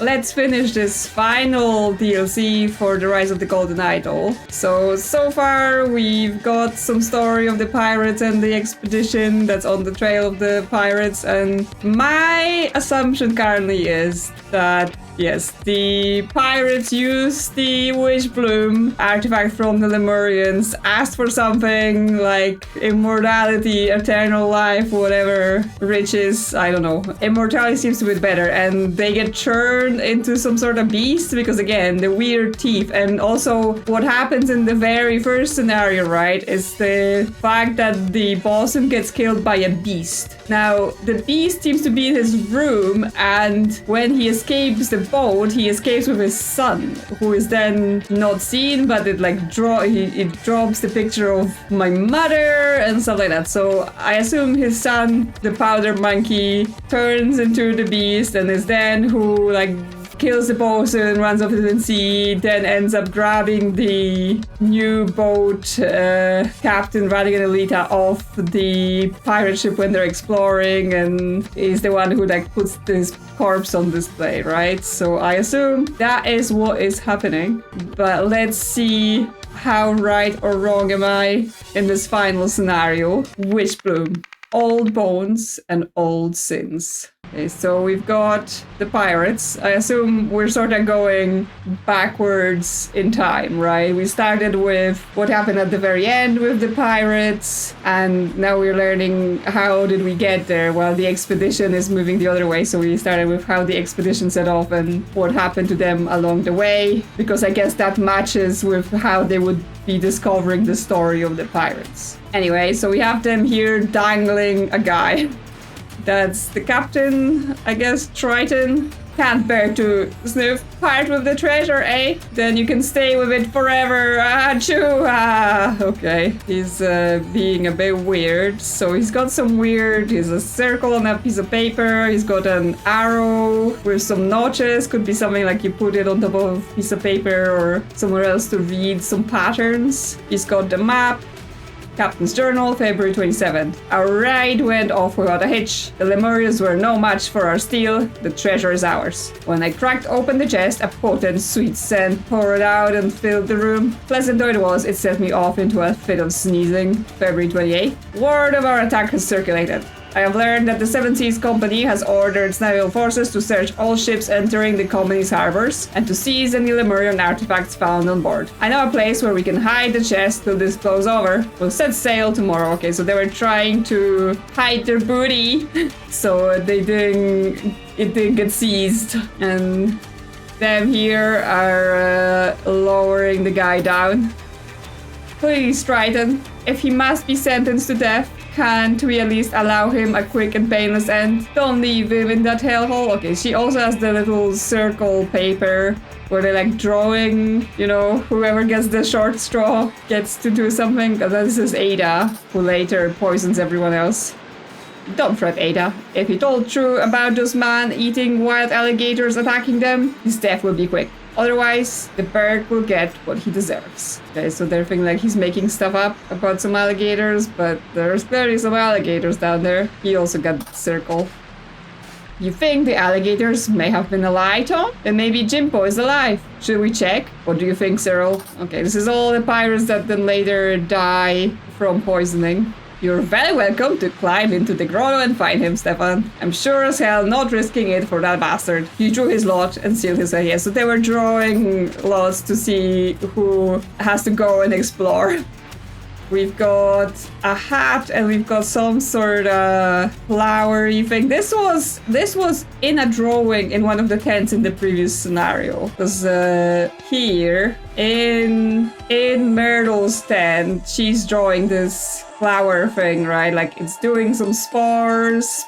let's finish this final DLC for the Rise of the Golden Idol. So far we've got some story of the pirates and the expedition that's on the trail of the pirates, and my assumption currently is that yes, the pirates used the Wishbloom artifact from the Lemurians, asked for something like immortality, eternal life, whatever, riches, I don't know. Immortality seems to be better, and they get turned into some sort of beast because, again, the weird teeth. And also what happens in the very first scenario, right, is the fact that the bosun gets killed by a beast. Now, the beast seems to be in his room, and when he escapes the boat, he escapes with his son, who is then not seen, but it like it drops the picture of my mother and stuff like that. So I assume his son, the powder monkey, turns into the beast and is then who like kills the bosun, runs off into the sea, then ends up grabbing the new boat captain Radigan Elita off the pirate ship when they're exploring, and is the one who like puts this corpse on display, right? So I assume that is what is happening, but let's see how right or wrong am I in this final scenario. Wishbloom, old bones and old sins. Okay, so we've got the pirates. I assume we're sort of going backwards in time, right? We started with what happened at the very end with the pirates, and now we're learning how did we get there. Well, the expedition is moving the other way, so we started with how the expedition set off and what happened to them along the way, because I guess that matches with how they would be discovering the story of the pirates. Anyway, so we have them here dangling a guy. That's the captain, I guess, Triton. Can't bear to sniff. Part with the treasure, eh? Then you can stay with it forever. Achoo! Okay. He's being a bit weird. So he's got some weird... He's a circle on a piece of paper. He's got an arrow with some notches. Could be something like you put it on top of a piece of paper or somewhere else to read some patterns. He's got the map. Captain's Journal, February 27th. Our ride went off without a hitch. The Lemurians were no match for our steel. The treasure is ours. When I cracked open the chest, a potent, sweet scent poured out and filled the room. Pleasant though it was, it set me off into a fit of sneezing. February 28th. Word of our attack has circulated. I have learned that the Seven Seas Company has ordered its naval forces to search all ships entering the company's harbors and to seize any Lemurian artifacts found on board. I know a place where we can hide the chest till this blows over. We'll set sail tomorrow. Okay, so they were trying to hide their booty, so it didn't get seized. And them here are lowering the guy down. Please, Triton, if he must be sentenced to death, can't we at least allow him a quick and painless end? Don't leave him in that hellhole. Okay, she also has the little circle paper where they're like drawing, you know, whoever gets the short straw gets to do something. This is Ada, who later poisons everyone else. Don't fret, Ada. If he told true about those man-eating wild alligators attacking them, his death will be quick. Otherwise, the berg will get what he deserves. Okay, so they're thinking like he's making stuff up about some alligators, but there's clearly some alligators down there. He also got the circle. You think the alligators may have been a lie, Tom? Then maybe Jimpo is alive. Should we check? What do you think, Cyril? Okay, this is all the pirates that then later die from poisoning. You're very welcome to climb into the grotto and find him, Stefan. I'm sure as hell not risking it for that bastard. He drew his lot and sealed his way. Yeah, so they were drawing lots to see who has to go and explore. We've got a hat and we've got some sort of flowery thing. This was in a drawing in one of the tents in the previous scenario. Because here in Myrtle's tent, she's drawing this flower thing, right? Like it's doing some spores,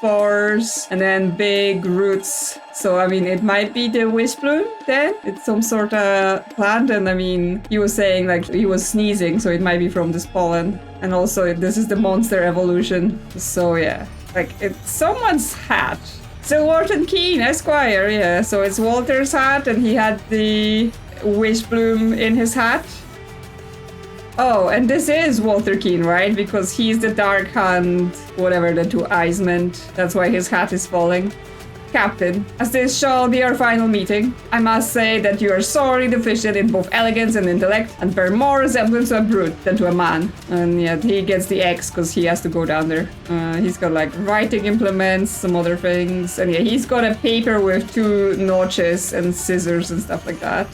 and then big roots. So, I mean, it might be the Wishbloom then. It's some sort of plant. And I mean, he was saying like he was sneezing, so it might be from this pollen. And also, this is the monster evolution. So, yeah, like it's someone's hat. So, Walton Keane, Esquire, yeah. So, it's Walter's hat, and he had the Wishbloom in his hat. Oh, and this is Walter Keane, right? Because he's the Dark Hand, whatever the two eyes meant. That's why his hat is falling. Captain, as this shall be our final meeting, I must say that you are sorely deficient in both elegance and intellect, and bear more resemblance to a brute than to a man. And yet he gets the X because he has to go down there. He's got like writing implements, some other things, and yeah, he's got a paper with 2 notches and scissors and stuff like that.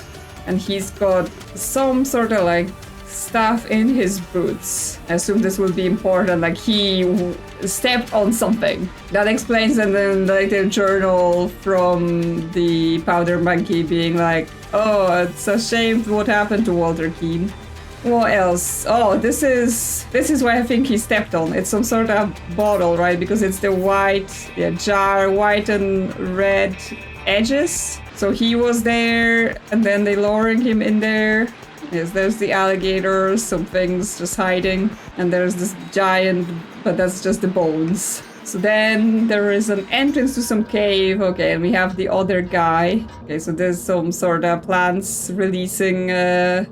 And he's got some sort of like stuff in his boots. I assume this will be important, like he stepped on something. That explains in the later journal from the powder monkey being like, oh, it's a shame what happened to Walter Keane. What else? Oh, this is what I think he stepped on. It's some sort of bottle, right? Because it's the white jar, white and red edges. So he was there, and then they lowering him in there. Yes, there's the alligator, some things just hiding, and there's this giant, but that's just the bones. So then there is an entrance to some cave. Okay, and we have the other guy. Okay, so there's some sort of plants releasing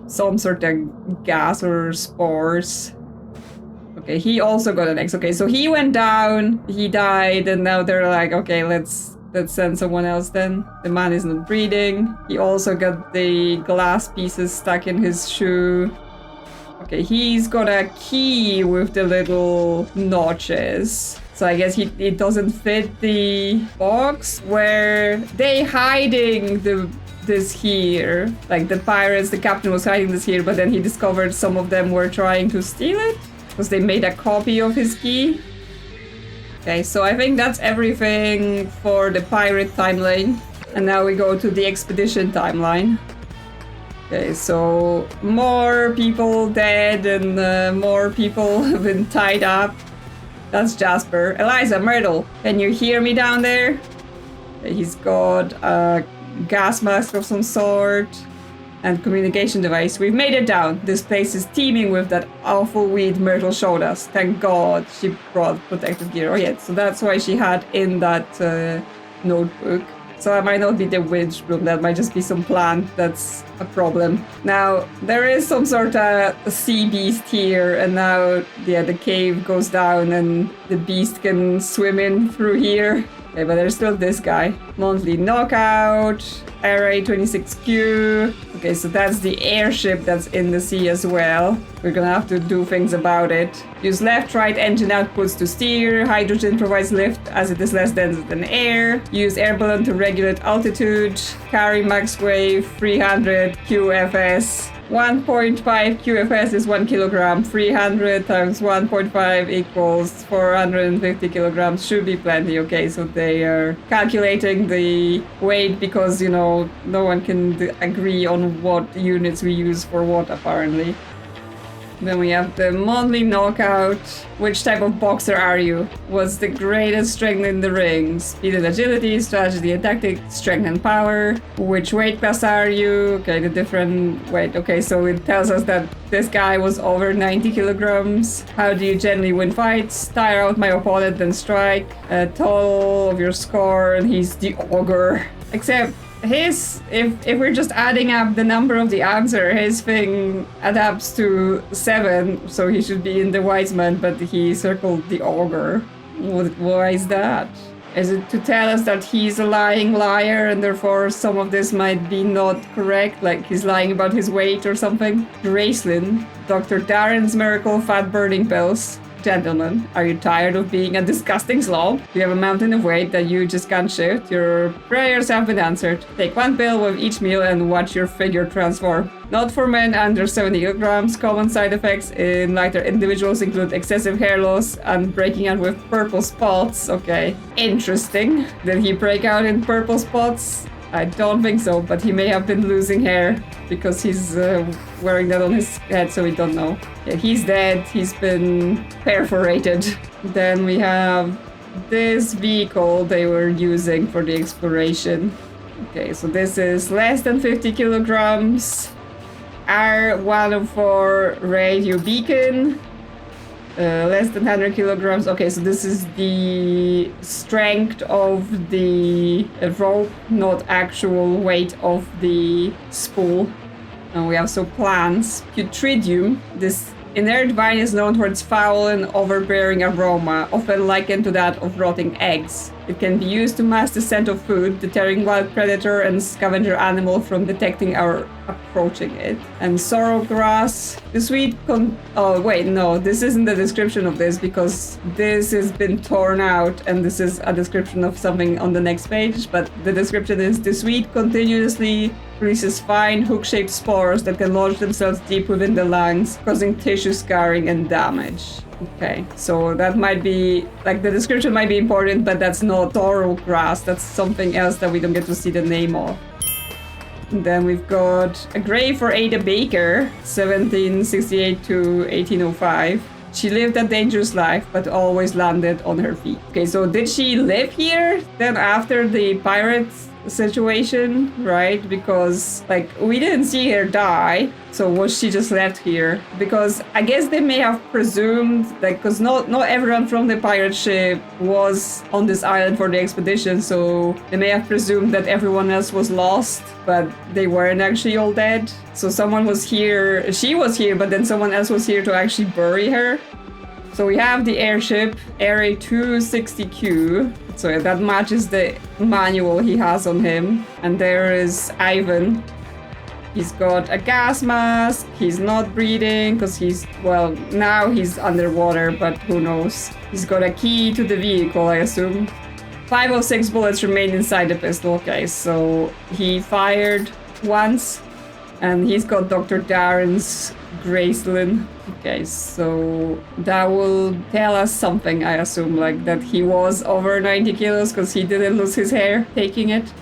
some sort of gas or spores. Okay, he also got an X. Okay, so he went down, he died, and now they're like, okay, let's send someone else then. The man is not breathing. He also got the glass pieces stuck in his shoe. Okay, he's got a key with the little notches. So I guess it doesn't fit the box where they hiding this here. Like the pirates, the captain was hiding this here, but then he discovered some of them were trying to steal it because they made a copy of his key. Okay, so I think that's everything for the pirate timeline. And now we go to the expedition timeline. Okay, so more people dead and more people have been tied up. That's Jasper. Eliza, Myrtle, can you hear me down there? Okay, he's got a gas mask of some sort and communication device. We've made it down. This place is teeming with that awful weed Myrtle showed us. Thank God she brought protective gear. Oh yeah, so that's why she had in that notebook. So that might not be the Wishbloom, that might just be some plant that's a problem. Now, there is some sort of sea beast here, and now, yeah, the cave goes down and the beast can swim in through here. Okay, but there's still this guy. Monthly knockout, RA26Q. Okay, so that's the airship that's in the sea as well. We're gonna have to do things about it. Use left-right engine outputs to steer. Hydrogen provides lift as it is less dense than air. Use air balloon to regulate altitude. Carry max weight 300 QFS. 1.5 QFS is 1 kilogram. 300 times 1.5 equals 450 kilograms. Should be plenty. Okay, so they are calculating the weight because, you know, no one can agree on what units we use for what, apparently. Then we have the monthly knockout. Which type of boxer are you? What's the greatest strength in the ring? Speed and agility, strategy and tactics, strength and power. Which weight class are you? Okay, the different weight. Okay, so it tells us that this guy was over 90 kilograms. How do you generally win fights? Tire out my opponent, then strike. Total of your score, and he's the ogre. Except his, if we're just adding up the number of the answer, his thing adapts to 7, so he should be in the wise man, but he circled the ogre. Why is that? Is it to tell us that he's a lying liar and therefore some of this might be not correct, like he's lying about his weight or something? Gracelyn, Dr. Darren's miracle fat burning pills. Gentlemen, are you tired of being a disgusting slob? You have a mountain of weight that you just can't shift. Your prayers have been answered. Take 1 pill with each meal and watch your figure transform. Not for men under 70 kilograms. Common side effects in lighter individuals include excessive hair loss and breaking out with purple spots. Okay, interesting. Did he break out in purple spots? I don't think so, but he may have been losing hair because he's wearing that on his head, so we don't know. Yeah, he's dead. He's been perforated. Then we have this vehicle they were using for the exploration. Okay, so this is less than 50 kilograms. R104 radio beacon. Less than 100 kilograms. Okay, so this is the strength of the rope, not actual weight of the spool. And we have some plants. Putridium. This inert vine is known for its foul and overbearing aroma, often likened to that of rotting eggs. It can be used to mask the scent of food, deterring wild predator and scavenger animal from detecting or approaching it. And sorrow grass, the sweet oh wait, no, this isn't the description of this because this has been torn out and this is a description of something on the next page, but the description is the sweet continuously releases fine hook-shaped spores that can lodge themselves deep within the lungs, causing tissue scarring and damage. Okay, so that might be, like, the description might be important, but that's not sorrow grass. That's something else that we don't get to see the name of. And then we've got a grave for Ada Baker, 1768 to 1805. She lived a dangerous life, but always landed on her feet. Okay, so did she live here then after the pirates situation, right? Because, like, we didn't see her die, so was she just left here? Because I guess they may have presumed, like, because not everyone from the pirate ship was on this island for the expedition, so they may have presumed that everyone else was lost, but they weren't actually all dead. So someone was here, she was here, but then someone else was here to actually bury her. So we have the airship, Area 260Q. So that matches the manual he has on him. And there is Ivan. He's got a gas mask. He's not breathing because well, now he's underwater, but who knows. He's got a key to the vehicle, I assume. 5 of 6 bullets remain inside the pistol. Okay, so he fired once. And he's got Dr. Darren's Graceland. Okay, so that will tell us something, I assume, like that he was over 90 kilos because he didn't lose his hair taking it.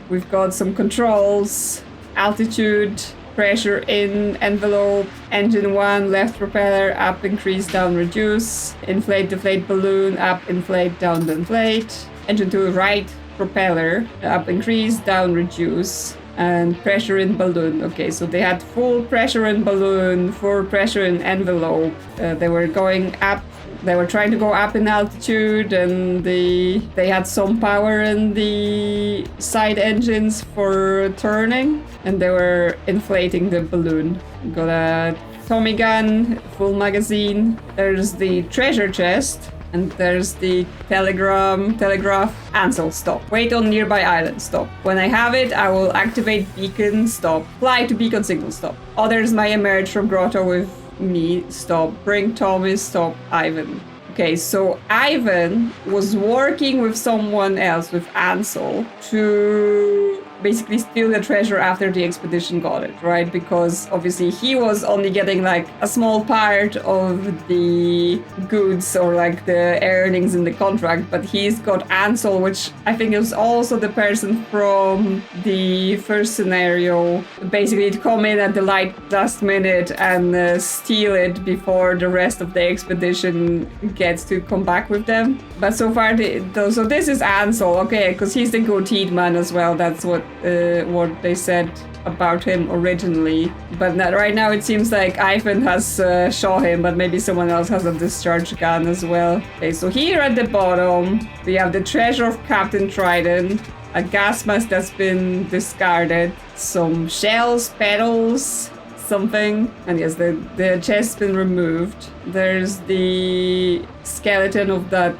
We've got some controls, altitude, pressure in, envelope, engine 1, left propeller, up, increase, down, reduce, inflate, deflate balloon, up, inflate, down, deflate, engine 2, right propeller, up, increase, down, reduce. And pressure in balloon. Okay, so they had full pressure in balloon, full pressure in envelope. They were going up. They were trying to go up in altitude, and they had some power in the side engines for turning, and they were inflating the balloon. Got a Tommy gun, full magazine. There's the treasure chest. And there's the telegraph, Ansel, stop. Wait on nearby island, stop. When I have it, I will activate beacon, stop. Fly to beacon signal, stop. Others may emerge from grotto with me, stop. Bring Thomas, stop. Ivan. Okay, so Ivan was working with someone else, with Ansel, to basically steal the treasure after the expedition got it, right? Because obviously he was only getting like a small part of the goods or like the earnings in the contract, but he's got Ansel, which I think is also the person from the first scenario, basically to come in at the last minute and steal it before the rest of the expedition gets to come back with them. But so far, so this is Ansel, okay, because he's the goateed man as well. That's what they said about him originally. But right now it seems like Ivan has shot him, but maybe someone else has a discharge gun as well. Okay, so here at the bottom, we have the treasure of Captain Trident, a gas mask that's been discarded, some shells, petals, something, and yes, the chest's been removed. There's the skeleton of that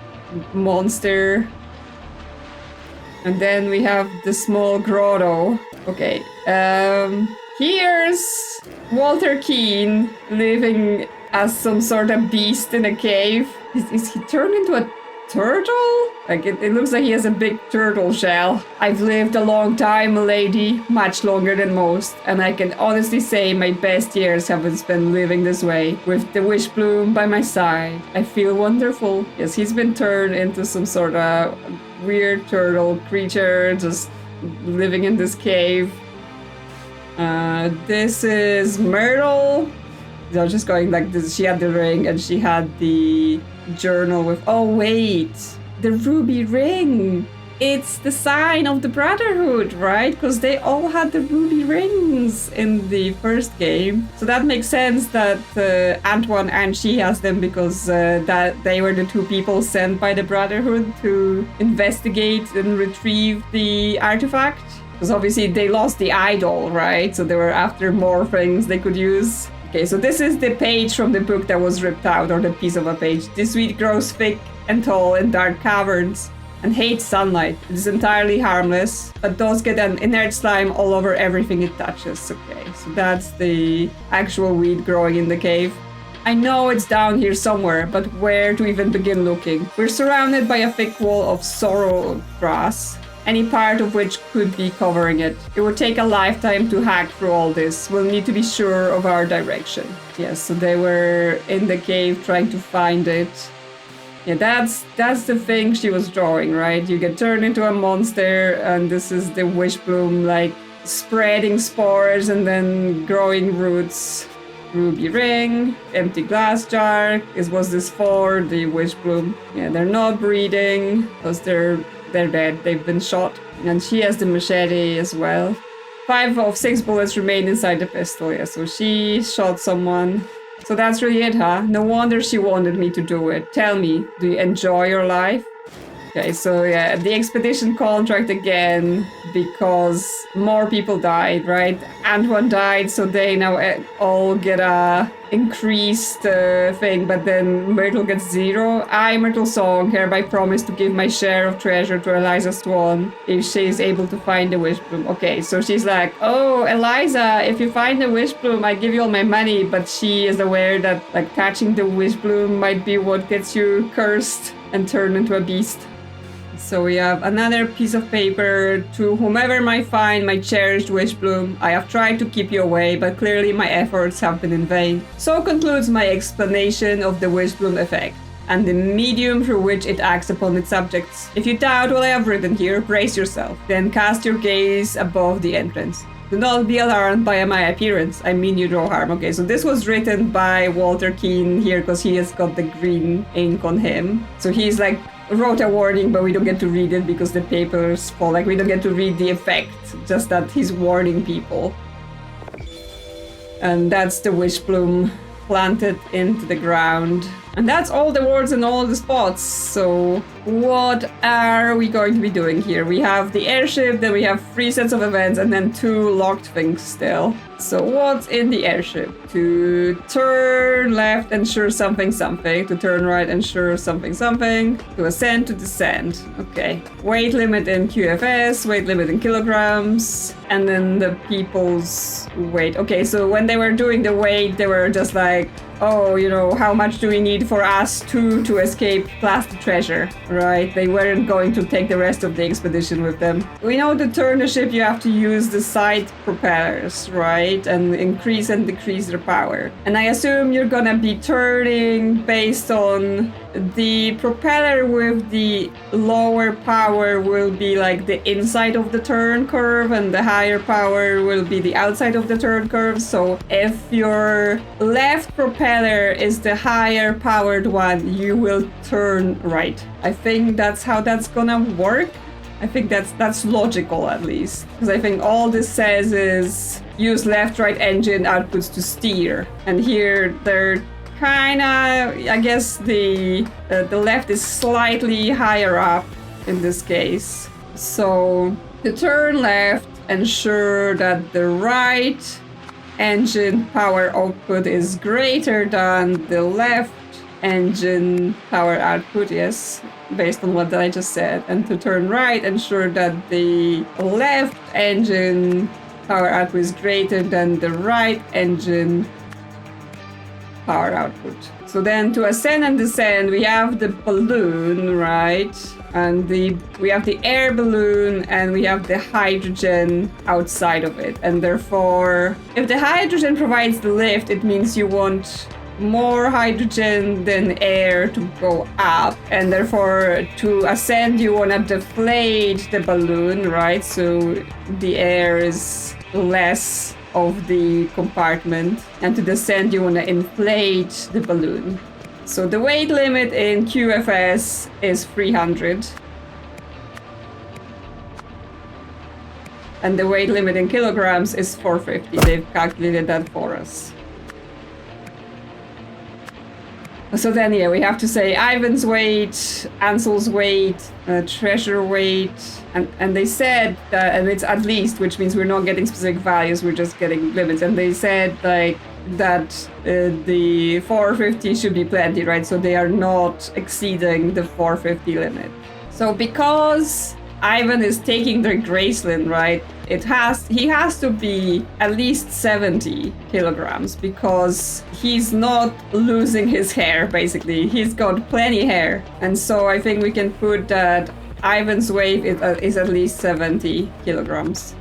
monster. And then we have the small grotto. Okay, here's Walter Keane living as some sort of beast in a cave. Is he turned into a turtle? Like, it looks like he has a big turtle shell. I've lived a long time, milady, much longer than most, and I can honestly say my best years have been spent living this way, with the Wishbloom by my side. I feel wonderful. Yes, he's been turned into some sort of weird turtle creature, just living in this cave. This is Myrtle. They're just going like this. She had the ring and she had the journal with, oh wait, the ruby ring. It's the sign of the Brotherhood, right? Because they all had the ruby rings in the first game. So that makes sense that Antoine and she has them, because that they were the two people sent by the Brotherhood to investigate and retrieve the artifact. Because obviously they lost the idol, right? So they were after more things they could use. Okay, so this is the page from the book that was ripped out, or the piece of a page. This weed grows thick and tall in dark caverns. and hates sunlight. It is entirely harmless, but does get an inert slime all over everything it touches. Okay, so that's the actual weed growing in the cave. I know it's down here somewhere, but where to even begin looking? We're surrounded by a thick wall of sorrow grass, any part of which could be covering it. It would take a lifetime to hack through all this. We'll need to be sure of our direction. Yes, so they were in the cave trying to find it. Yeah, that's the thing she was drawing, right? You get turned into a monster, and this is the Wishbloom, like, spreading spores and then growing roots. Ruby ring, empty glass jar. Was this for the Wishbloom? Yeah, they're not breeding because they're dead. They've been shot. And she has the machete as well. 5 of 6 bullets remain inside the pistol. Yeah, so she shot someone. So that's really it, huh? No wonder she wanted me to do it. Tell me, do you enjoy your life? Okay, so yeah, the expedition contract again, because more people died, right? Antoine died, so they now all get a increased thing, but then Myrtle gets 0. I, Myrtle Song, hereby promise to give my share of treasure to Eliza Swan if she is able to find the Wishbloom. Okay, so she's like, oh, Eliza, if you find the Wishbloom, I give you all my money, but she is aware that, like, catching the Wishbloom might be what gets you cursed and turned into a beast. So we have another piece of paper. To whomever might find my cherished Wishbloom, I have tried to keep you away, but clearly my efforts have been in vain. So concludes my explanation of the Wishbloom effect and the medium through which it acts upon its subjects. If you doubt what I have written here, brace yourself. Then cast your gaze above the entrance. Do not be alarmed by my appearance. I mean you no harm. Okay, so this was written by Walter Keane here because he has got the green ink on him. So he's like, wrote a warning, but we don't get to read it because the papers fall. Like, we don't get to read the effect, just that he's warning people. And that's the Wishbloom planted into the ground. And that's all the words and all the spots. So what are we going to be doing here? We have the airship, then we have 3 sets of events, and then 2 locked things still. So what's in the airship? To turn left, ensure something something. To turn right, ensure something something. To ascend, to descend. Okay. Weight limit in QFS, weight limit in kilograms, and then the people's weight. Okay, so when they were doing the weight, they were just like, oh, you know, how much do we need for us to escape plastic treasure, right? They weren't going to take the rest of the expedition with them. We know to turn the ship, you have to use the side propellers, right? And increase and decrease their power. And I assume you're gonna be turning based on the propeller with the lower power will be like the inside of the turn curve, and the higher power will be the outside of the turn curve. So if your left propeller is the higher powered one, you will turn right. I think that's how that's gonna work. I think that's logical, at least, because I think all this says is use left-right engine outputs to steer, and here they're kinda, I guess the left is slightly higher up in this case. So to turn left, ensure that the right engine power output is greater than the left engine power output, yes, based on what I just said. And to turn right, ensure that the left engine power output is greater than the right engine power output. So then to ascend and descend, we have the balloon, right? And we have the air balloon, and we have the hydrogen outside of it. And therefore, if the hydrogen provides the lift, it means you want more hydrogen than air to go up, and therefore to ascend you want to deflate the balloon, right? So the air is less of the compartment, and to descend you want to inflate the balloon. So the weight limit in QFS is 300, and the weight limit in kilograms is 450. They've calculated that for us. So then, yeah, we have to say Ivan's weight, Ansel's weight, treasure weight, and they said that, and it's at least, which means we're not getting specific values, we're just getting limits. And they said like that the 450 should be plenty, right? So they are not exceeding the 450 limit. So because Ivan is taking the Graceland, right? He has to be at least 70 kilograms because he's not losing his hair, basically. He's got plenty hair. And so I think we can put that Ivan's weight is at least 70 kilograms.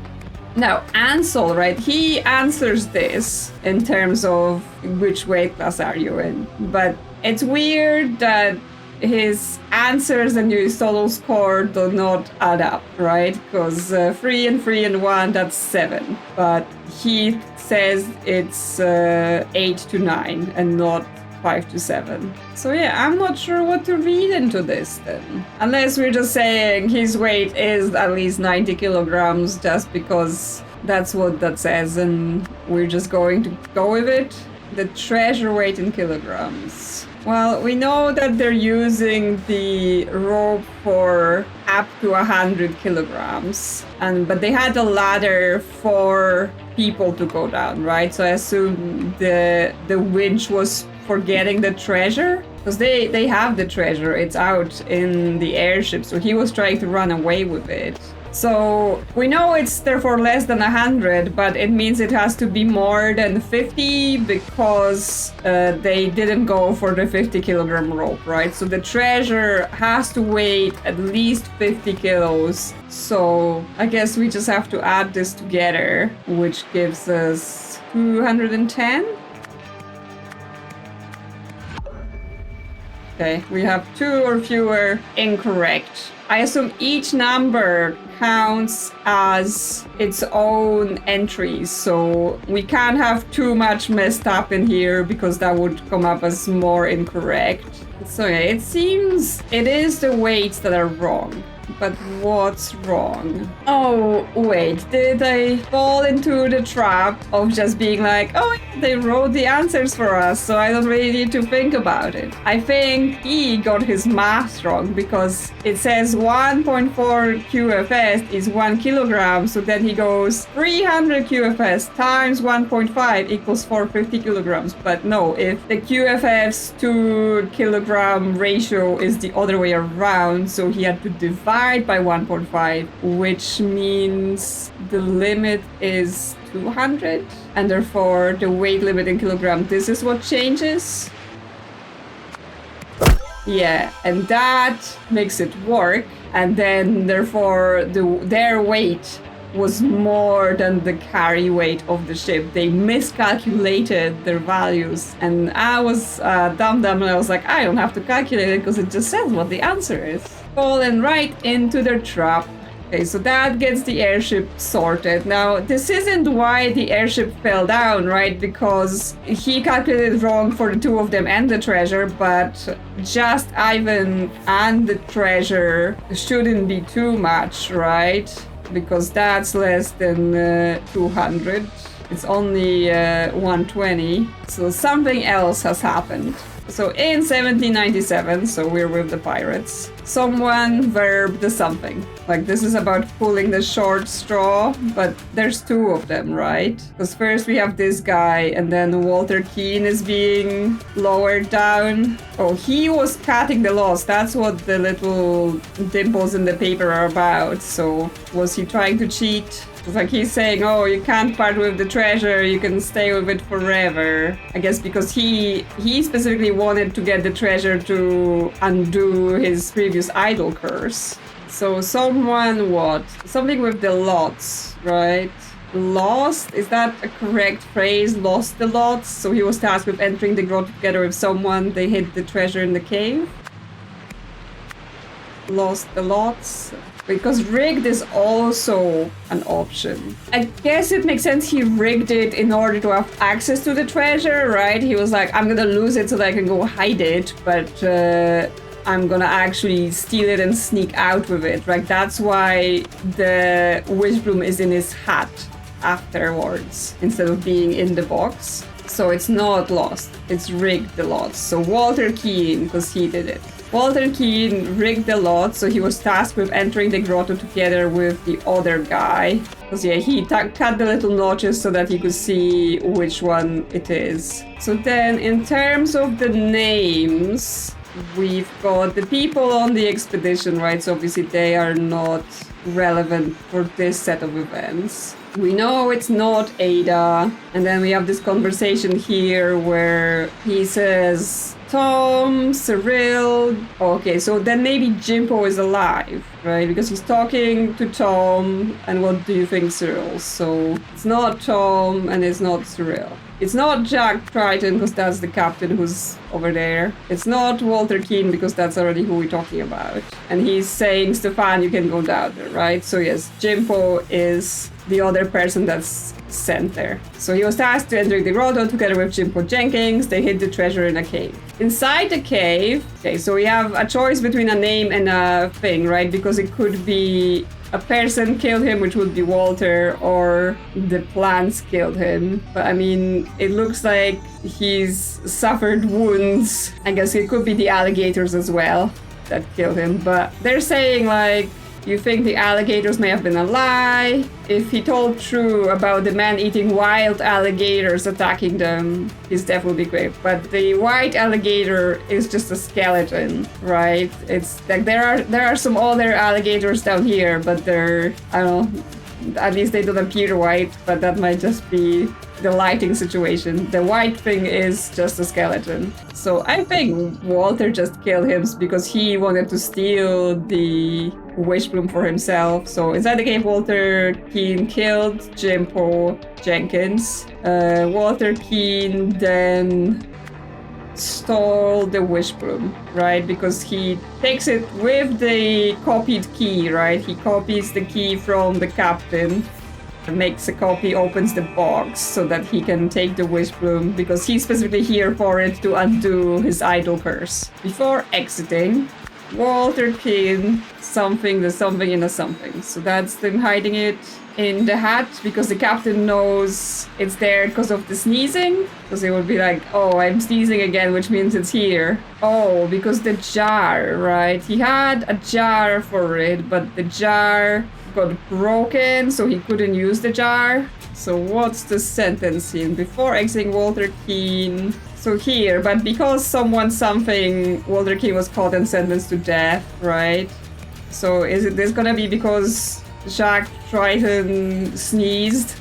Now, Ansel, right? He answers this in terms of which weight class are you in. But it's weird that his answers and his total score do not add up, right? Because 3 and 3 and 1, that's 7. But he says it's 8 to 9 and not 5 to 7. So yeah, I'm not sure what to read into this then. Unless we're just saying his weight is at least 90 kilograms just because that's what that says and we're just going to go with it. The treasure weight in kilograms. Well, we know that they're using the rope for up to 100 kilograms, but they had a ladder for people to go down, right? So I assume the winch was for getting the treasure, because they have the treasure. It's out in the airship, so he was trying to run away with it. So we know it's therefore less than 100, but it means it has to be more than 50 because they didn't go for the 50 kilogram rope, right? So the treasure has to weigh at least 50 kilos. So I guess we just have to add this together, which gives us 210. Okay, we have 2 or fewer incorrect. I assume each number counts as its own entries, so we can't have too much messed up in here because that would come up as more incorrect. So yeah, it seems it is the weights that are wrong. But what's wrong? Oh, wait, did I fall into the trap of just being like, oh, they wrote the answers for us, so I don't really need to think about it? I think he got his math wrong because it says 1.4 QFS is 1 kilogram, so then he goes 300 QFS times 1.5 equals 450 kilograms. But no, if the QFS to kilogram ratio is the other way around, so he had to divide by 1.5, which means the limit is 200, and therefore the weight limit in kilogram, this is what changes. Yeah, and that makes it work, and then therefore their weight was more than the carry weight of the ship. They miscalculated their values, and I was dumb and I was like, I don't have to calculate it because it just says what the answer is. Fallen right into their trap. Okay, so that gets the airship sorted. Now, this isn't why the airship fell down, right? Because he calculated wrong for the two of them and the treasure, but just Ivan and the treasure shouldn't be too much, right? Because that's less than 200. It's only 120. So something else has happened. So in 1797, so we're with the pirates, someone verbed the something. Like, this is about pulling the short straw, but there's 2 of them, right? Because first we have this guy, and then Walter Keane is being lowered down. Oh, he was cutting the laws. That's what the little dimples in the paper are about. So was he trying to cheat? It's like he's saying, oh, you can't part with the treasure, you can stay with it forever. I guess because he specifically wanted to get the treasure to undo his previous idol curse. So someone what? Something with the lots, right? Lost? Is that a correct phrase? Lost the lots? So he was tasked with entering the grotto together with someone. They hid the treasure in the cave. Lost the lots. Because rigged is also an option. I guess it makes sense he rigged it in order to have access to the treasure, right? He was like, I'm gonna lose it so that I can go hide it, but I'm gonna actually steal it and sneak out with it, right? That's why the Wishbloom is in his hat afterwards, instead of being in the box. So it's not lost, it's rigged the lots. So Walter Keane, because he did it. Walter Keane rigged the lot, so he was tasked with entering the grotto together with the other guy. Because yeah, he cut the little notches so that he could see which one it is. So then, in terms of the names, we've got the people on the expedition, right? So obviously they are not relevant for this set of events. We know it's not Ada, and then we have this conversation here where he says, Tom, Cyril. Okay, so then maybe Jimpo is alive, right? Because he's talking to Tom, and what do you think, Cyril? So it's not Tom, and it's not Cyril. It's not Jack Triton, because that's the captain who's over there. It's not Walter Keane, because that's already who we're talking about. And he's saying, Stefan, you can go down there, right? So yes, Jimpo is the other person that's sent there. So he was tasked to enter the grotto together with Jimpo Jenkins. They hid the treasure in a cave. Inside the cave, okay, so we have a choice between a name and a thing, right? Because it could be a person killed him, which would be Walter, or the plants killed him. But I mean, it looks like he's suffered wounds. I guess it could be the alligators as well that killed him. But they're saying like, you think the alligators may have been a lie? If he told true about the man eating wild alligators attacking them, he's definitely great. But the white alligator is just a skeleton, right? It's like there are some other alligators down here, but they're, I don't know, at least they don't appear white, but that might just be the lighting situation. The white thing is just a skeleton. So I think Walter just killed him because he wanted to steal the Wishbloom for himself. So inside the cave, Walter Keane killed Jimpo Jenkins. Walter Keane then stole the Wishbloom, right? Because he takes it with the copied key, right? He copies the key from the captain, makes a copy, opens the box so that he can take the Wishbloom because he's specifically here for it to undo his idol curse. Before exiting, Walter Keane, there's something in a something. So that's them hiding it in the hat because the captain knows it's there because of the sneezing. Because it would be like, oh, I'm sneezing again, which means it's here. Oh, because the jar, right? He had a jar for it, but the jar got broken, so he couldn't use the jar. So what's the sentence in? Before exiting Walter Keane. So here, but because something, Walter Keane was caught and sentenced to death, right? So is it this gonna be because Jacques Triton sneezed?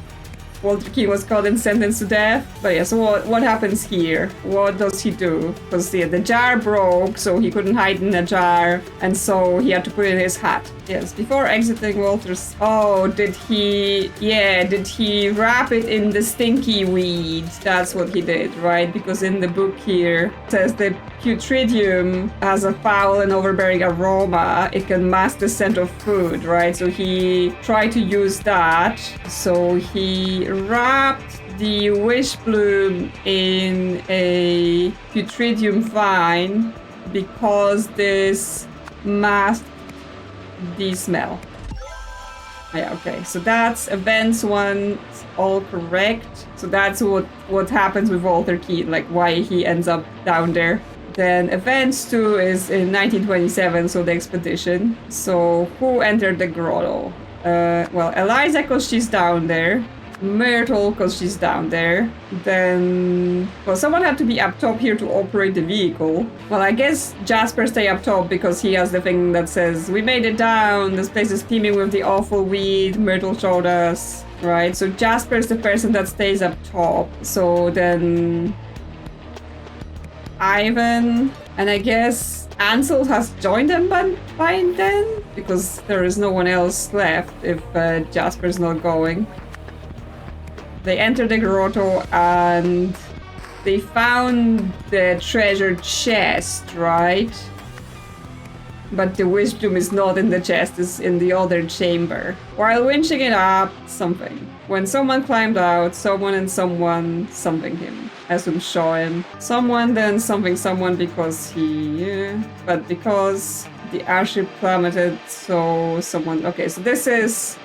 Walter Keane was caught and sentenced to death. But yeah, so what happens here? What does he do? Because the jar broke, so he couldn't hide in the jar, and so he had to put it in his hat. Yes, before exiting Walter's... Oh, did he wrap it in the stinky weed? That's what he did, right? Because in the book here, it says the Putridium has a foul and overbearing aroma. It can mask the scent of food, right? So he tried to use that. So he wrapped the Wishbloom in a Putridium vine because this masked the smell. Yeah, okay. So that's events 1 all correct. So that's what happens with Walter Keane, like why he ends up down there. Then events 2 is in 1927, so the expedition. So who entered the grotto? Well, Eliza, because she's down there. Myrtle, because she's down there. Then, well, someone had to be up top here to operate the vehicle. Well, I guess Jasper stay up top because he has the thing that says, we made it down, this place is teeming with the awful weed Myrtle showed us, right? So Jasper is the person that stays up top. So then Ivan, and I guess Ansel has joined them by then, because there is no one else left if Jasper's not going. They entered the grotto and they found the treasure chest, right? But the Wishbloom is not in the chest, it's in the other chamber. While winching it up, something. When someone climbed out, someone and someone something him. I assume show him. Someone then something someone because he... but because the airship plummeted, so someone... Okay, so this is...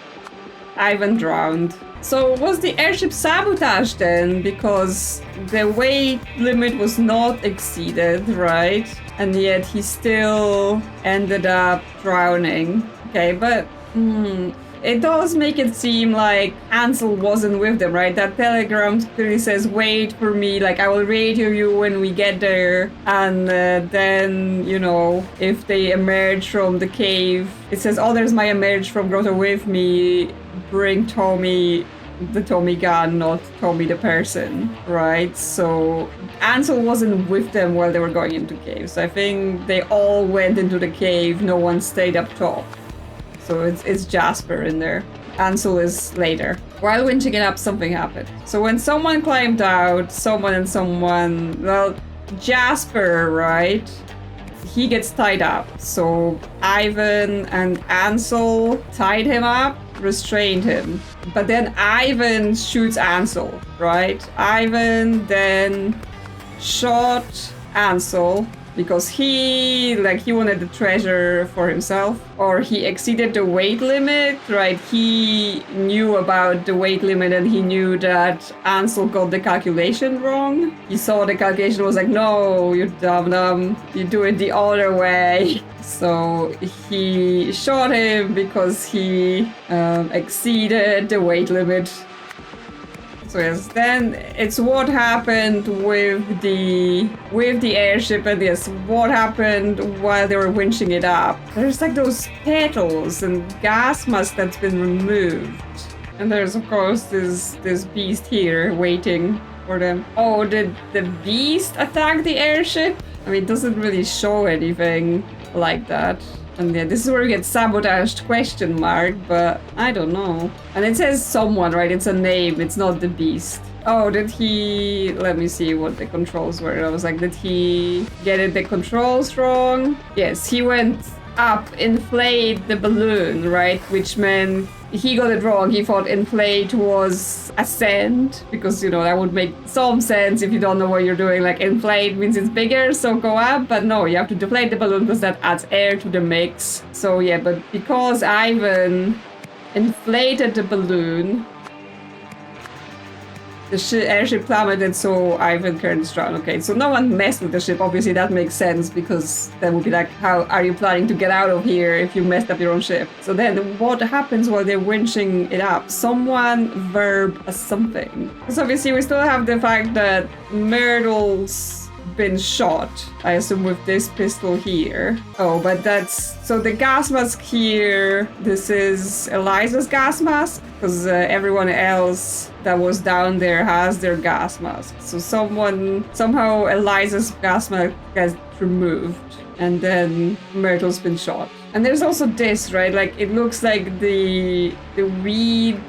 Ivan drowned. So was the airship sabotaged then? Because the weight limit was not exceeded, right? And yet he still ended up drowning. Okay, but it does make it seem like Ansel wasn't with them, right? That telegram clearly says, wait for me, like I will radio you when we get there. And then, you know, if they emerge from the cave, it says, others might emerge from grotto with me, bring Tommy the Tommy gun, not Tommy the person, right? So Ansel wasn't with them while they were going into caves. So I think they all went into the cave, no one stayed up top. So it's Jasper in there. Ansel is later. While winching it up, something happened. So when someone climbed out, well, Jasper, right? He gets tied up. So Ivan and Ansel tied him up, restrained him. But then Ivan shoots Ansel, right? Ivan then shot Ansel because he wanted the treasure for himself, or he exceeded the weight limit, right? He knew about the weight limit and he knew that Ansel got the calculation wrong. He saw the calculation, was like, no, you dumb, you do it the other way. So he shot him because he exceeded the weight limit. So yes, then it's what happened with the airship, and yes, what happened while they were winching it up. There's like those petals and gas mask that's been removed. And there's of course this beast here waiting for them. Oh, did the beast attack the airship? I mean, it doesn't really show anything like that. And yeah, this is where we get sabotaged question mark, but I don't know. And it says someone, right? It's a name, it's not the beast. Oh, did he... Let me see what the controls were. I was like, did he get the controls wrong? Yes, he went up, inflate the balloon, right? Which meant he got it wrong. He thought inflate was ascend, because, you know, that would make some sense if you don't know what you're doing. Like, inflate means it's bigger, so go up. But no, you have to deflate the balloon because that adds air to the mix. So yeah, but because Ivan inflated the balloon, the airship plummeted, so Ivan couldn't drown. Okay, so no one messed with the ship. Obviously, that makes sense, because that would be like, how are you planning to get out of here if you messed up your own ship? So then what happens while they're winching it up? Someone verb a something. Because obviously we still have the fact that Myrtle's been shot, I assume, with this pistol here. Oh, but that's... So the gas mask here, this is Eliza's gas mask, because everyone else that was down there has their gas mask. So somehow Eliza's gas mask gets removed, and then Myrtle's been shot. And there's also this, right? Like, it looks like the weed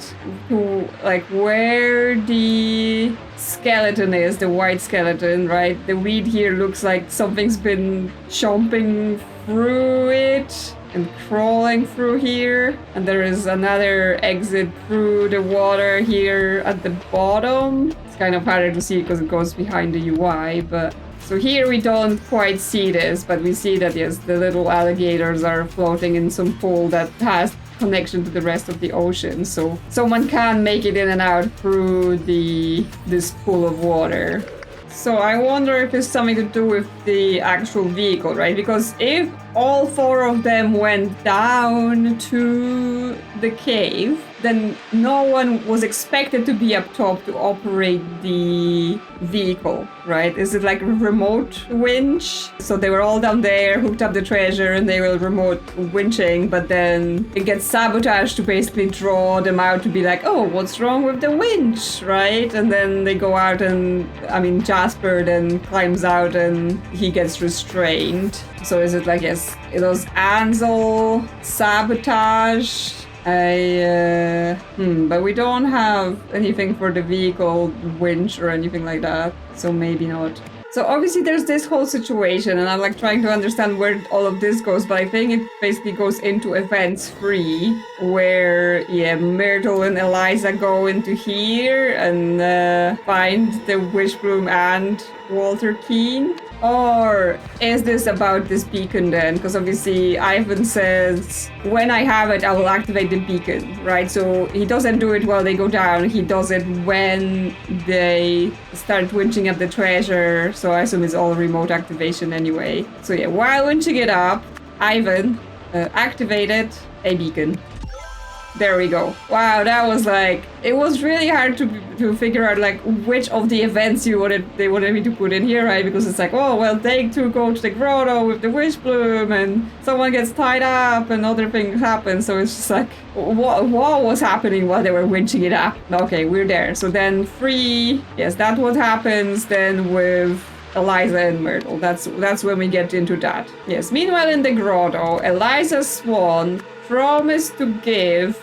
who, like, where the skeleton is, the white skeleton, right? The weed here looks like something's been chomping through it and crawling through here. And there is another exit through the water here at the bottom. It's kind of harder to see because it goes behind the UI, but... So here we don't quite see this, but we see that, yes, the little alligators are floating in some pool that has connection to the rest of the ocean. So someone can make it in and out through this pool of water. So I wonder if it's something to do with the actual vehicle, right? Because if all four of them went down to the cave, then no one was expected to be up top to operate the vehicle, right? Is it like a remote winch? So they were all down there, hooked up the treasure, and they were remote winching, but then it gets sabotaged to basically draw them out to be like, oh, what's wrong with the winch, right? And then they go out and, I mean, Jasper then climbs out and he gets restrained. So is it like, yes, it was Ansel, sabotage, but we don't have anything for the vehicle winch or anything like that, so maybe not. So obviously there's this whole situation, and I'm like trying to understand where all of this goes, but I think it basically goes into events 3, where, yeah, Myrtle and Eliza go into here and find the Wishbloom and Walter Keane. Or is this about this beacon then? Because obviously Ivan says, when I have it, I will activate the beacon, right? So he doesn't do it while they go down. He does it when they start winching up the treasure. So I assume it's all remote activation anyway. So yeah, while winching it up, Ivan activated a beacon. There we go. Wow, that was like, it was really hard to figure out like which of the events they wanted me to put in here, right? Because it's like, oh well, they two go to the grotto with the Wishbloom and someone gets tied up and other things happen. So it's just like, what was happening while they were winching it up? Okay, we're there. So then 3, yes, that's what happens then with Eliza and Myrtle. That's when we get into that. Yes, meanwhile in the grotto, Eliza Swan promised to give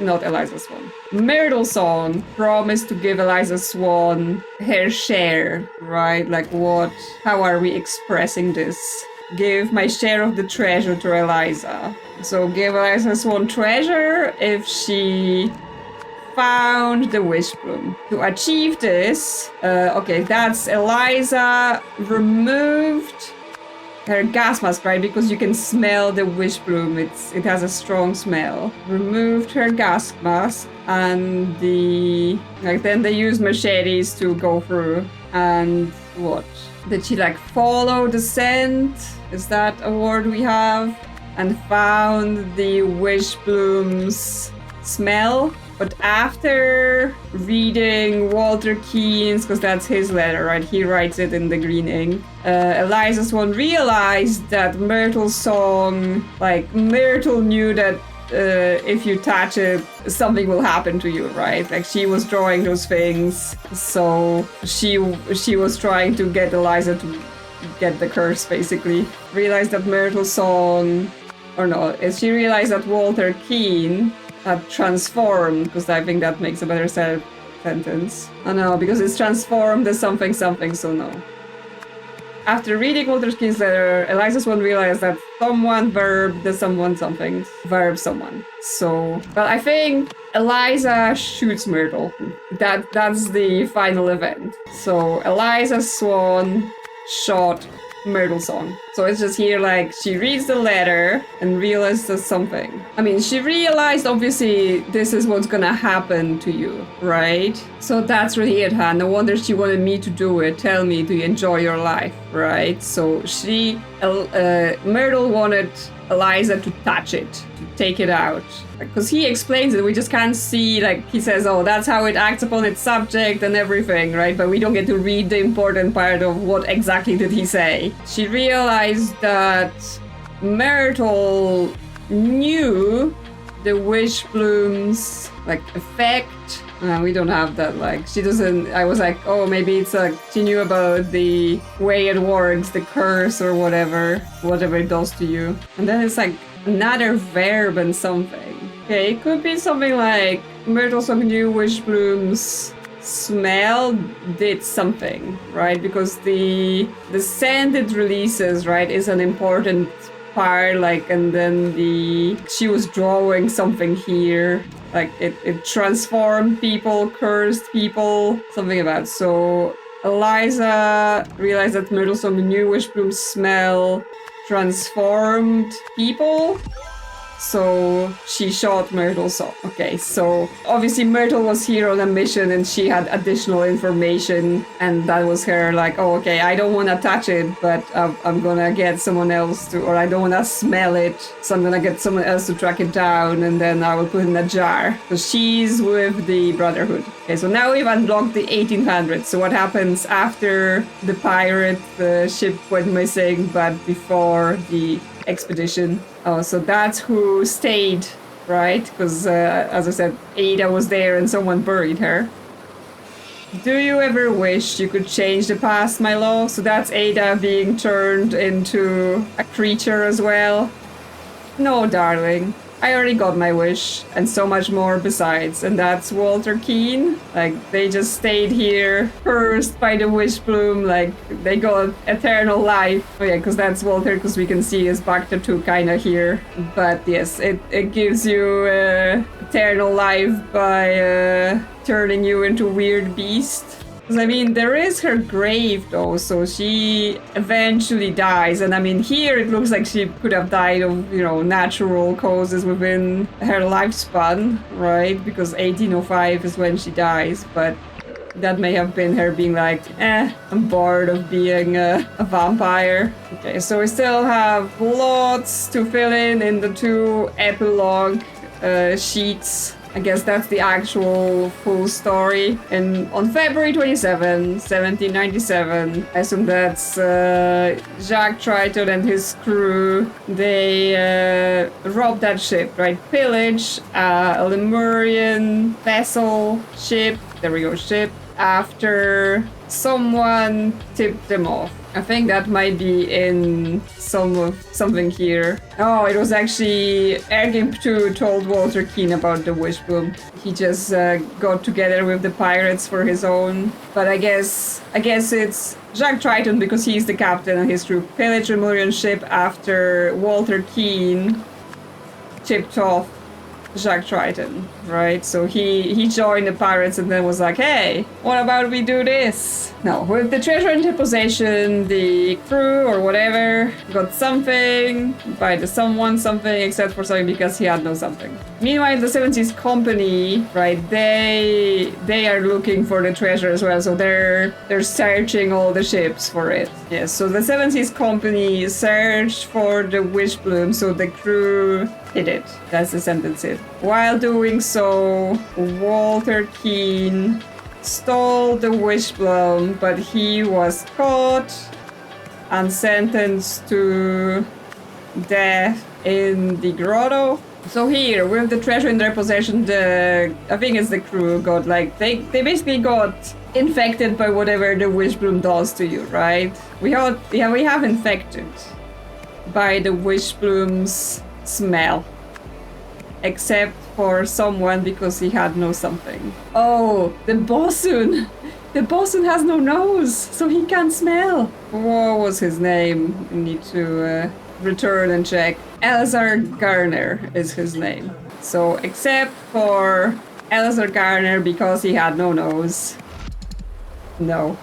not Eliza Swan. Myrtle Song promised to give Eliza Swan her share, right? Like how are we expressing this? Give my share of the treasure to Eliza. So give Eliza Swan treasure if she found the Wishbloom. To achieve this, okay, that's Eliza removed her gas mask, right? Because you can smell the Wishbloom. It has a strong smell. Removed her gas mask, and then they used machetes to go through. And what? Did she like follow the scent? Is that a word we have? And found the Wishbloom's smell? But after reading Walter Keene's, because that's his letter, right? He writes it in the green ink. Eliza Swan realized that Myrtle's song, like Myrtle knew that if you touch it, something will happen to you, right? Like she was drawing those things, so she was trying to get Eliza to get the curse, basically. Realized that Myrtle's song, or no, she realized that Walter Keene had transformed, because I think that makes a better sentence. Oh no, because it's transformed as something, so no. After reading Walter Keene's letter, Eliza Swan realized that someone verbed the someone something. Verb someone. So, well, I think Eliza shoots Myrtle. That's the final event. So, Eliza Swan shot Myrtle Song. So it's just here like she reads the letter and realizes something. I mean, she realized obviously this is what's gonna happen to you, right? So that's really it, huh? No wonder she wanted me to do it. Tell me to enjoy your life, right? So Myrtle wanted Eliza to touch it, to take it out. Because he explains it, we just can't see, like, he says, oh, that's how it acts upon its subject and everything, right? But we don't get to read the important part of what exactly did he say. She realized that Myrtle knew the Wishbloom's, like, effect. We don't have that, like, she doesn't, I was like, oh, maybe it's like, she knew about the way it works, the curse or whatever it does to you. And then it's like, another verb and something. Okay, it could be something like Myrtle Song knew Wishbloom's smell did something, right? Because the scent it releases, right, is an important part, like, and then she was drawing something here, like it transformed people, cursed people, something about. So Eliza realized that Myrtle Song knew Wishbloom's smell transformed people, so she shot Myrtle Song. Okay, so obviously Myrtle was here on a mission and she had additional information, and that was her like, oh, okay, I don't want to touch it, but I'm gonna get someone else to, or I don't want to smell it, so I'm gonna get someone else to track it down, and then I will put it in a jar. So she's with the Brotherhood. Okay, so now we've unlocked the 1800s. So what happens after the pirate, the ship went missing, but before the expedition? Oh, so that's who stayed, right? Because as I said, Ada was there and someone buried her. Do you ever wish you could change the past, my love? So that's Ada being turned into a creature as well. No, darling. I already got my wish, and so much more besides, and that's Walter Keene. Like, they just stayed here, cursed by the Wishbloom, like, they got eternal life. Oh yeah, because that's Walter, because we can see his back tattoo kind of here. But yes, it gives you eternal life by turning you into a weird beast. Because, I mean, there is her grave, though, so she eventually dies. And, I mean, here it looks like she could have died of, you know, natural causes within her lifespan, right? Because 1805 is when she dies. But That may have been her being like, I'm bored of being a vampire. Okay, so we still have lots to fill in the 2 epilogue sheets. I guess that's the actual full story. And on February 27, 1797, I assume that's Jacques Triton and his crew. They robbed that ship, right? Pillage a Lemurian vessel, ship. There we go, ship. After someone tipped them off. I think that might be in something here. Oh, it was actually Ergimp 2 told Walter Keane about the Wishbloom. He just got together with the pirates for his own. But I guess it's Jacques Triton because he's the captain and his crew pillaged a Lemurian ship after Walter Keane tipped off Jacques Triton, right? So he joined the pirates and then was like, hey, what about we do this? No, with the treasure in their possession, the crew or whatever got something by the someone something except for something because he had no something. Meanwhile, the 70s company, right, they are looking for the treasure as well, so they're searching all the ships for it. Yes, so the 70s company searched for the Wishbloom, so the crew hid it. That's the sentence it. While doing so, Walter Keane stole the Wishbloom, but he was caught and sentenced to death in the grotto. So here, with the treasure in their possession, I think it's the crew got like, they basically got infected by whatever the Wishbloom does to you, right? We have infected by the Wishbloom's smell. Except for someone because he had no something. Oh, the bosun! The bosun has no nose, so he can't smell. What was his name? I need to return and check. Eleazar Garner is his name. So, except for Eleazar Garner because he had no nose. No.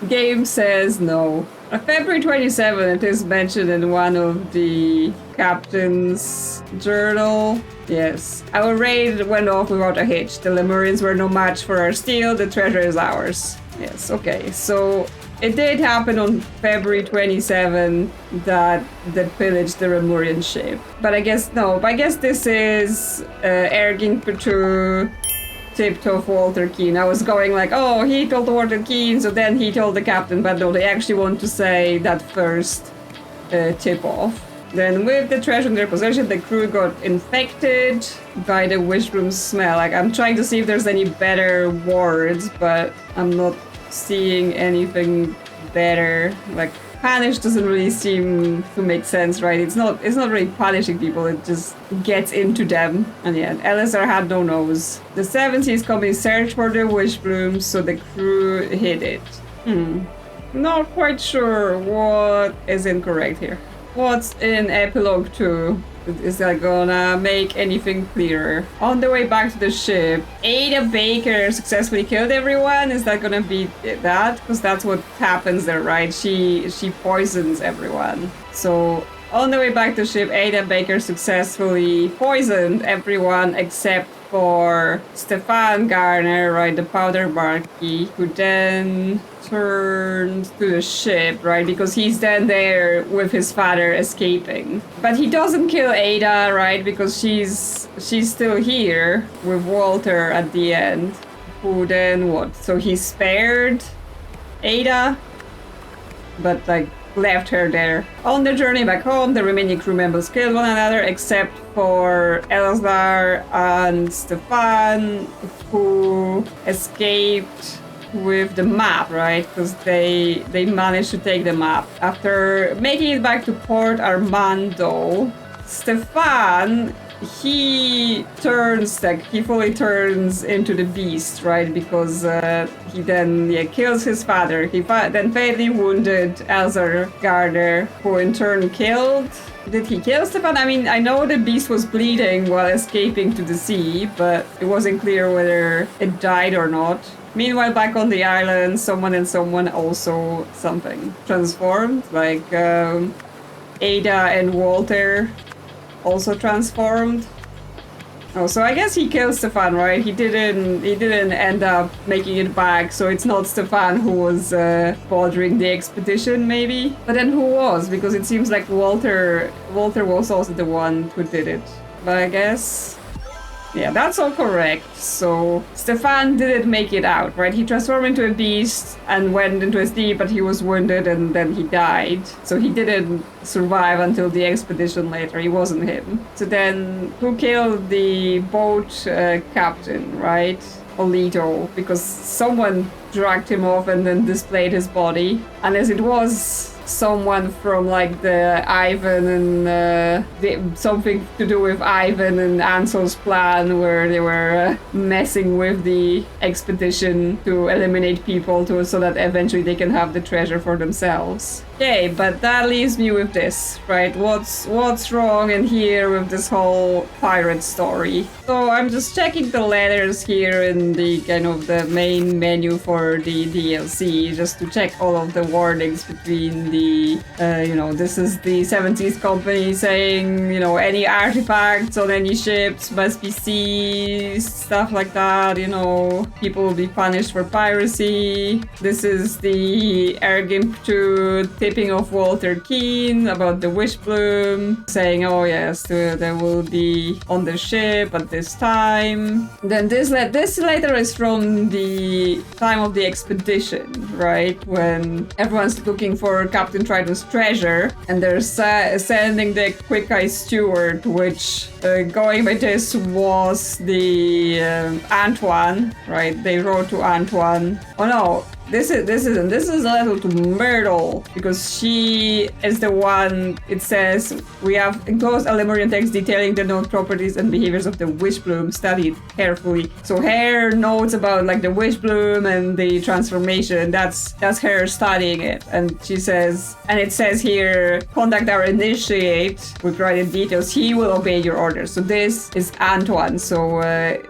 Game says no. On February 27, it is mentioned in one of the captain's journal. Yes. Our raid went off without a hitch. The Lemurians were no match for our steel. The treasure is ours. Yes, okay. So it did happen on February 27 that they pillaged the Lemurian ship. But I guess, no. But I guess this is Ergin Petru tipped off Walter Keane. I was going like, oh, he told Walter Keane, so then he told the captain, but no, they actually want to say that first tip-off. Then with the treasure in their possession, the crew got infected by the Wishbloom's smell. Like, I'm trying to see if there's any better words, but I'm not seeing anything better. Like, punish doesn't really seem to make sense, right? It's not really punishing people, it just gets into them. And yeah, Eleazar had no nose. The 70s company searched for the Wishbloom, so the crew hid it. Not quite sure what is incorrect here. What's in Epilogue 2? Is that gonna make anything clearer? On the way back to the ship, Ada Baker successfully killed everyone. Is that gonna be that? Because that's what happens there, right? She poisons everyone. So on the way back to the ship, Ada Baker successfully poisoned everyone except for Stefan Garner, right? The powder marquis, who then turned to the ship, right? Because he's then there with his father escaping. But he doesn't kill Ada, right? Because she's still here with Walter at the end. Who then what? So he spared Ada, but like left her there. On the journey back home, the remaining crew members killed one another except for Eleazar and Stefan, who escaped with the map, right? Because they managed to take the map. After making it back to Port Armando, Stefan, he fully turns into the beast, right? Because he then kills his father. He then fatally wounded Eleazar Gardner, who in turn killed. Did he kill Stefan? I mean, I know the beast was bleeding while escaping to the sea, but it wasn't clear whether it died or not. Meanwhile, back on the island, someone also something transformed, like Ada and Walter also transformed. Oh, so I guess he killed Stefan, right? He didn't end up making it back, so it's not Stefan who was bothering the expedition, maybe? But then who was? Because it seems like Walter was also the one who did it. But I guess... yeah, that's all correct. So Stefan didn't make it out, right? He transformed into a beast and went into a steep, but he was wounded and then he died. So he didn't survive until the expedition later. He wasn't him. So then who killed the boat captain, right? Olito, because someone dragged him off and then displayed his body. Unless it was someone from like the Ivan and something to do with Ivan and Ansel's plan, where they were messing with the expedition to eliminate people so that eventually they can have the treasure for themselves. Okay, but that leaves me with this, right? What's wrong in here with this whole pirate story? So I'm just checking the letters here in the kind of the main menu for the DLC, just to check all of the warnings between the, this is the 70s company saying, any artifacts on any ships must be seized, stuff like that, people will be punished for piracy. This is the Ergimp 2 tipping off Walter Keane about the Wishbloom, saying, oh yes, there will be on the ship at this time. Then this letter is from the time of the expedition, right? When everyone's looking for Captain Triton's treasure, and they're sending the Quick Eye Steward, which, going by this, was the Antoine, right? They wrote to Antoine. Oh no. This is a letter to Myrtle, because she is the one. It says, we have enclosed a Lemurian text detailing the known properties and behaviors of the Wishbloom, studied carefully. So her notes about like the Wishbloom and the transformation, that's her studying it. And she says, and it says here, contact our initiate, we provided details, he will obey your orders. So this is Antoine. So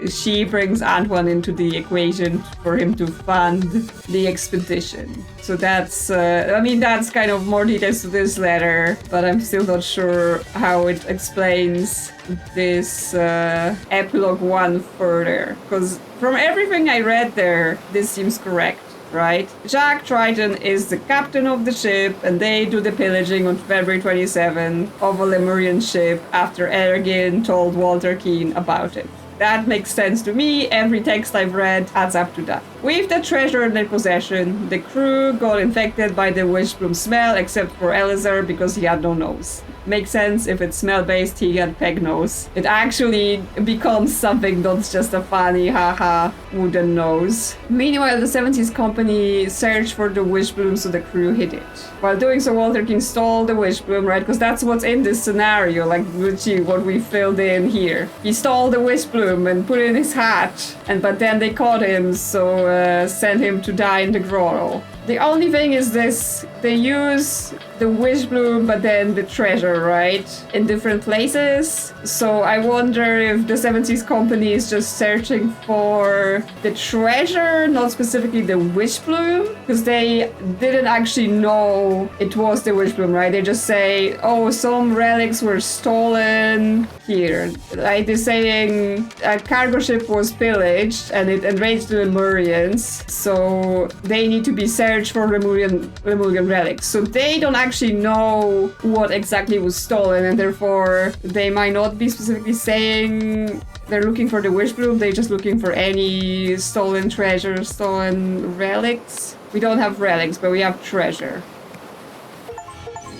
she brings Antoine into the equation for him to fund the expedition. So that's that's kind of more details to this letter, but I'm still not sure how it explains this epilogue 1 further, because from everything I read there, this seems correct, right? Jack Triton is the captain of the ship, and they do the pillaging on February 27 of a Lemurian ship after Ergin told Walter Keane about it. That makes sense to me. Every text I've read adds up to that. With the treasure in their possession, the crew got infected by the Wishbloom smell, except for Elazar because he had no nose. Makes sense. If it's smell-based, he had peg nose. It actually becomes something that's just a funny haha wooden nose. Meanwhile, the 70s company searched for the Wishbloom, so the crew hid it. While doing so, Walter King stole the Wishbloom, right? Because that's what's in this scenario, like what we filled in here. He stole the Wishbloom and put it in his hat, but then they caught him, so sent him to die in the grotto. The only thing is this, they use the Wishbloom but then the treasure, right? In different places. So I wonder if the 70s company is just searching for the treasure, not specifically the Wishbloom, because they didn't actually know it was the Wishbloom, right? They just say, oh, some relics were stolen here. Like they're saying a cargo ship was pillaged and it enraged the Lemurians, so they need to be searched for Lemurian relics. So they don't actually know what exactly was stolen, and therefore they might not be specifically saying they're looking for the Wishbloom. They're just looking for any stolen treasure, stolen relics. We don't have relics, but we have treasure.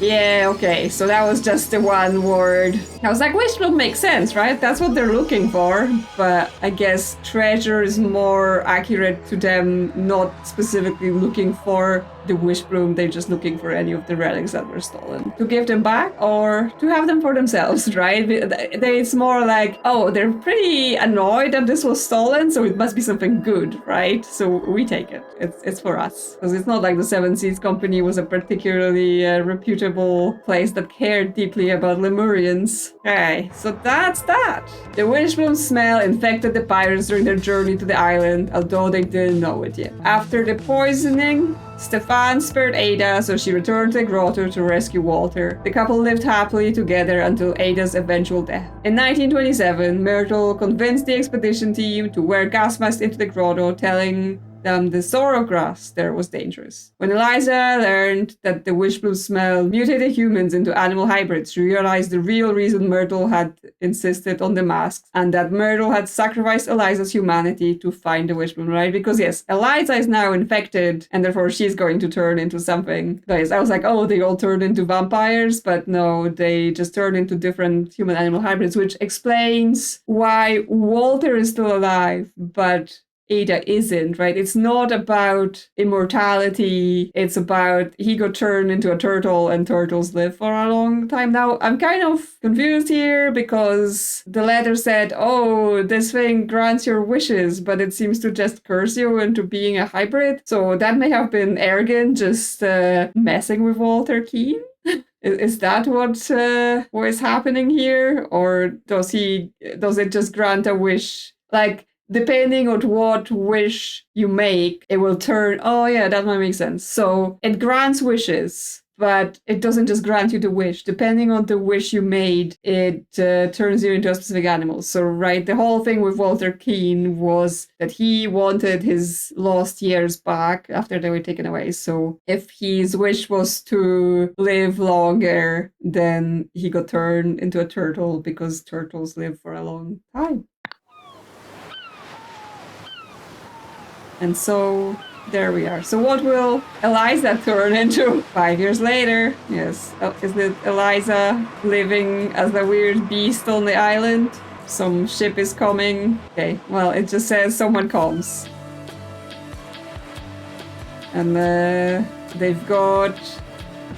Yeah, okay, so that was just the one word. I was like, Wishbloom makes sense, right? That's what they're looking for. But I guess treasure is more accurate to them, not specifically looking for the Wishbloom. They're just looking for any of the relics that were stolen. To give them back or to have them for themselves, right? It's more like, oh, they're pretty annoyed that this was stolen, so it must be something good, right? So we take it. It's for us. Because it's not like the Seven Seas Company was a particularly reputable reputable place that cared deeply about Lemurians. Okay, so that's that. The Wishbloom smell infected the pirates during their journey to the island, although they didn't know it yet. After the poisoning, Stefan spared Ada, so she returned to the grotto to rescue Walter. The couple lived happily together until Ada's eventual death. In 1927, Myrtle convinced the expedition team to wear gas masks into the grotto, telling them the sorrow grass there was dangerous. When Eliza learned that the Wishbloom smell mutated humans into animal hybrids, she realized the real reason Myrtle had insisted on the masks, and that Myrtle had sacrificed Eliza's humanity to find the Wishbloom, right? Because yes, Eliza is now infected, and therefore she's going to turn into something. Guys, I was like, oh, they all turned into vampires, but no, they just turned into different human-animal hybrids, which explains why Walter is still alive, but Ada isn't, right? It's not about immortality. It's about he got turned into a turtle and turtles live for a long time. Now, I'm kind of confused here because the letter said, oh, this thing grants your wishes, but it seems to just curse you into being a hybrid. So that may have been arrogant, just messing with Walter Keane. Is that what is happening here? Or does it just grant a wish? Like, depending on what wish you make, it will turn... Oh yeah, that might make sense. So it grants wishes, but it doesn't just grant you the wish. Depending on the wish you made, it turns you into a specific animal. So, right, the whole thing with Walter Keane was that he wanted his lost years back after they were taken away. So if his wish was to live longer, then he got turned into a turtle because turtles live for a long time. And so there we are. So what will Eliza turn into 5 years later? Yes. Is it Eliza living as a weird beast on the island? Some ship is coming. Okay, well, it just says someone comes. And they've got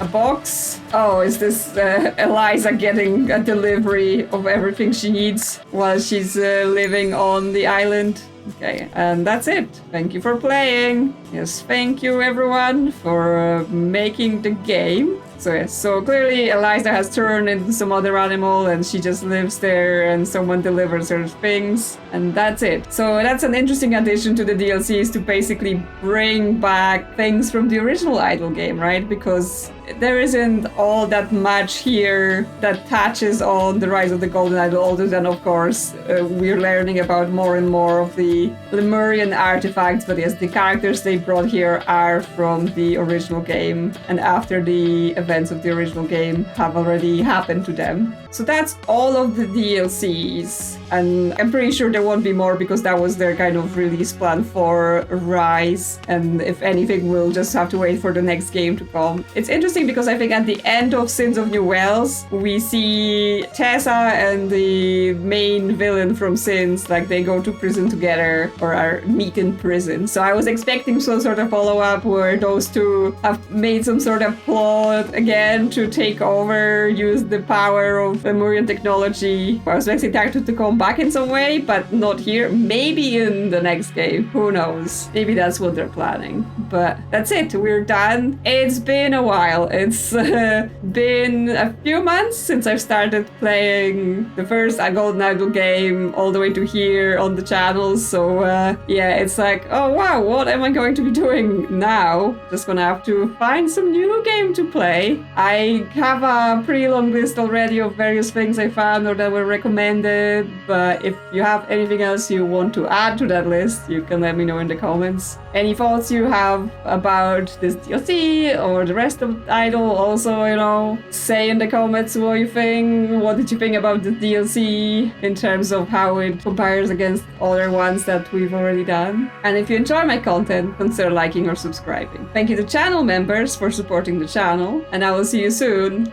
a box. Oh, is this Eliza getting a delivery of everything she needs while she's living on the island? Okay, and that's it. Thank you for playing. Yes, thank you everyone for making the game. So yes, so clearly Eliza has turned into some other animal and she just lives there and someone delivers her things and that's it. So that's an interesting addition to the DLCs to basically bring back things from the original Idol game, right? Because there isn't all that much here that touches on the Rise of the Golden Idol, other than, of course, we're learning about more and more of the Lemurian artifacts. But yes, the characters they brought here are from the original game, and after the events of the original game have already happened to them. So that's all of the DLCs, and I'm pretty sure there won't be more because that was their kind of release plan for Rise, and if anything, we'll just have to wait for the next game to come. It's interesting because I think at the end of Sins of New Wells, we see Tessa and the main villain from Sins, like they go to prison together or are meet in prison. So I was expecting some sort of follow-up where those two have made some sort of plot again to take over, use the power of Lemurian technology. I was expecting that to come back in some way, but not here. Maybe in the next game. Who knows? Maybe that's what they're planning. But that's it. We're done. It's been a while. It's been a few months since I've started playing the first Golden Idol game all the way to here on the channel. So yeah, it's like, oh wow, what am I going to be doing now? Just gonna have to find some new game to play. I have a pretty long list already of various things I found or that were recommended, but if you have anything else you want to add to that list, you can let me know in the comments. Any thoughts you have about this DLC or the rest of Idol, also, you know, say in the comments what you think. What did you think about the DLC in terms of how it compares against other ones that we've already done? And if you enjoy my content, consider liking or subscribing. Thank you to channel members for supporting the channel, and I will see you soon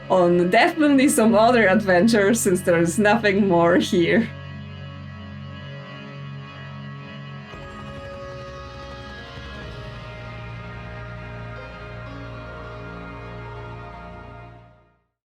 on definitely some other adventures, since there is nothing more here.